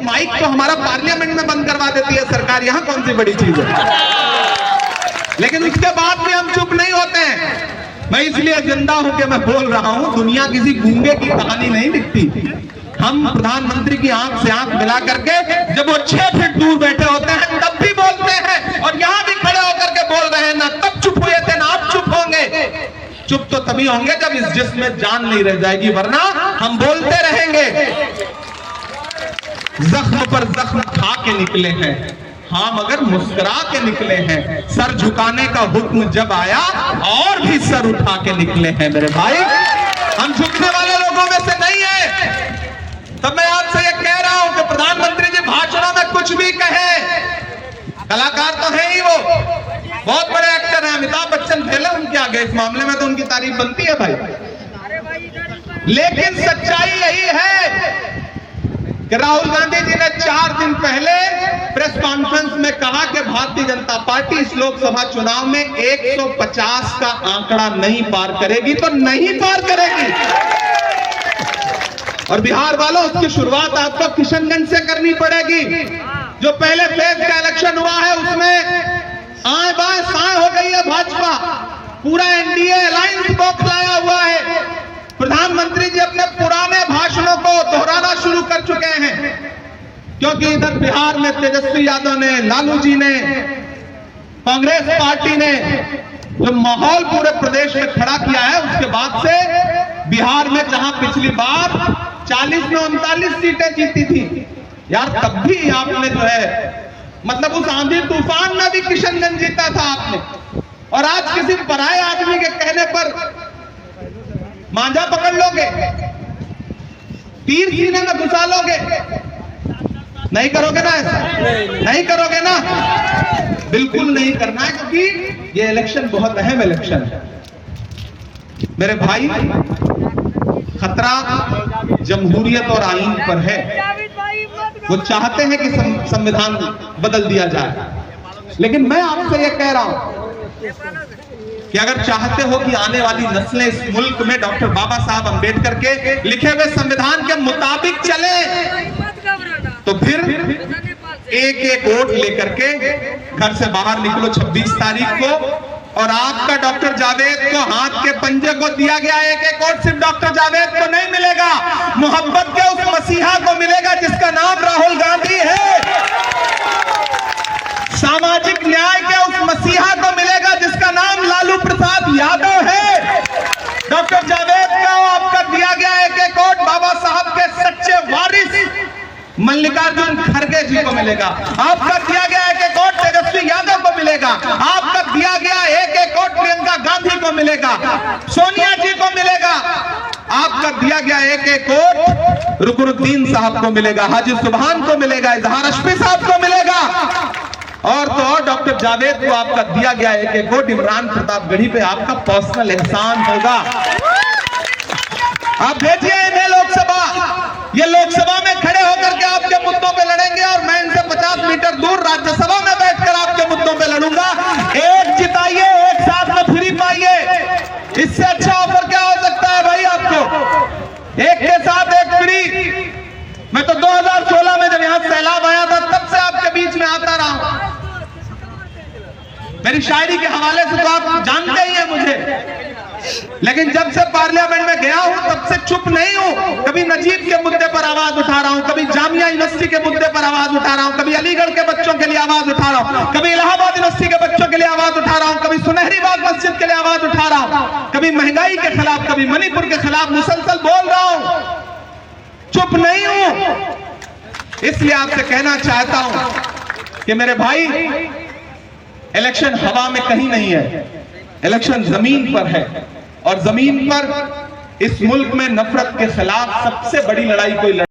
Mic तो हमारा parliament में बंद करवा देती है सरकार, यहाँ कौन सी बड़ी चीज है। लेकिन उसके बाद भी हम चुप नहीं होते हैं। मैं इसलिए जिंदा होकर मैं बोल रहा हूं, दुनिया किसी गूंगे की कहानी नहीं लिखती। हम प्रधानमंत्री की आंख से आंख मिला करके जब वो 6 फीट दूर बैठे होते हैं तब भी बोलते हैं, और यहां भी खड़े होकर के बोल रहे हैं। ना तब चुप हुए थे, ना आप चुप होंगे। चुप तो तभी होंगे जब इस जिस्म में जान नहीं रह जाएगी, वरना हम बोलते रहेंगे। जख्म पर जख्म खा के निकले हैं, हाँ मगर मुस्कुरा के निकले हैं। सर झुकाने का हुक्म जब आया और भी सर उठा के निकले हैं मेरे भाई। हम झुकने वाले लोगों में से नहीं है। तब मैं आपसे ये कह रहा हूं कि प्रधानमंत्री जी भाषणों में कुछ भी कहे, कलाकार तो है ही, वो बहुत बड़े एक्टर हैं। अमिताभ बच्चन फैले उनके आगे, इस मामले में तो उनकी तारीफ बनती है भाई। लेकिन सच्चाई यही है कि राहुल गांधी जी ने 4 दिन पहले प्रेस कॉन्फ्रेंस में कहा कि भारतीय जनता पार्टी इस लोकसभा चुनाव में 150 का आंकड़ा नहीं पार करेगी, तो नहीं पार करेगी। और बिहार वालों, उसकी शुरुआत आपको किशनगंज से करनी पड़ेगी। जो पहले फेज का इलेक्शन हुआ है उसमें आए बाएं साए हो गई है भाजपा, पूरा एनडीए अलायंस बौखलाया हुआ है। प्रधानमंत्री जी अपने पुराने भाषणों को दोहराना शुरू कर चुके हैं, क्योंकि इधर बिहार में तेजस्वी यादव ने, लालू जी ने, कांग्रेस पार्टी ने जो माहौल पूरे प्रदेश में खड़ा किया है, उसके बाद से बिहार में जहां पिछली बार 40 में 39 सीटें जीती थी यार, तब भी आपने जो है मतलब उस आंधी तूफान में भी किशनगंज जीता था आपने। और आज किसी पराये आदमी के कहने पर मांझा पकड़ लोगे, तीर सीने में घुसा लोगे, नहीं करोगे ना ऐसा? नहीं करोगे ना? बिल्कुल नहीं करना है, क्योंकि ये इलेक्शन बहुत अहम इलेक्शन है मेरे भाई। खतरा जमहूरियत और आईन पर है। वो चाहते हैं कि संविधान बदल दिया जाए, लेकिन मैं आपसे ये कह रहा हूं कि अगर चाहते हो कि आने वाली नस्लें इस मुल्क में डॉक्टर बाबा साहब अंबेडकर के लिखे हुए संविधान के मुताबिक चले, तो फिर एक एक वोट लेकर के घर से बाहर निकलो 26 तारीख को, और आपका डॉक्टर जावेद को हाथ के पंजे को दिया गया एक एक वोट सिर्फ डॉक्टर जावेद को नहीं मिलेगा, मोहब्बत के उस मसीहा को मिलेगा जिसका नाम राहुल गांधी है। सामाजिक न्याय के उस मसीहा को मिलेगा जिसका नाम लालू प्रसाद यादव है। डॉक्टर जावेद का आपका दिया गया एक एक वोट बाबा साहब के सच्चे वारिस मल्लिकार्जुन खड़गे जी को मिलेगा। आपका दिया गया एक एक वोट तेजस्वी यादव को मिलेगा। आपका दिया गया एक एक वोट प्रियंका गांधी को मिलेगा, सोनिया जी को मिलेगा। आपका दिया गया एक एक वोट रुकनुद्दीन साहब को मिलेगा, हाजी सुभान को मिलेगा, इजहार अशफी साहब को मिलेगा। और तो और डॉक्टर जावेद को आपका दिया गया एक एक वोट इमरान प्रतापगढ़ी पे आपका पर्सनल एहसान होगा। आप भेजिए इन्हें लोकसभा, ये लोकसभा में खड़े होकर के आपके मुद्दों पे लड़ेंगे, और मैं इनसे 50 मीटर दूर राज्यसभा में बैठकर आपके मुद्दों पे लड़ूंगा। एक जिताइए, एक साथ में फ्री पाइए, इससे अच्छा ऑफर क्या हो सकता है भाई आपको? एक के साथ एक फ्री। मैं तो 2016 में जब यहां सैलाब आया था तब से आपके बीच में आता रहा हूं। मेरी शायरी के हवाले से तो आप जानते ही हैं मुझे, लेकिन जब से पार्लियामेंट में गया हूं तब से चुप नहीं हूं। कभी नजीब के मुद्दे पर आवाज उठा रहा हूं, कभी जामिया यूनिवर्सिटी के मुद्दे पर आवाज उठा रहा हूं, कभी अलीगढ़ के बच्चों के लिए आवाज उठा रहा हूं, कभी इलाहाबाद यूनिवर्सिटी के बच्चों के लिए आवाज उठा रहा हूं, कभी सुनहरी बाग मस्जिद के लिए आवाज उठा रहा हूं, कभी महंगाई के खिलाफ, कभी मणिपुर के खिलाफ मुसलसल बोल रहा हूं, चुप नहीं हूं। इसलिए आपसे कहना चाहता हूं कि मेरे भाई, इलेक्शन हवा में कहीं नहीं है, इलेक्शन जमीन पर है। और जमीन पर इस मुल्क में नफरत के खिलाफ सबसे बड़ी लड़ाई कोई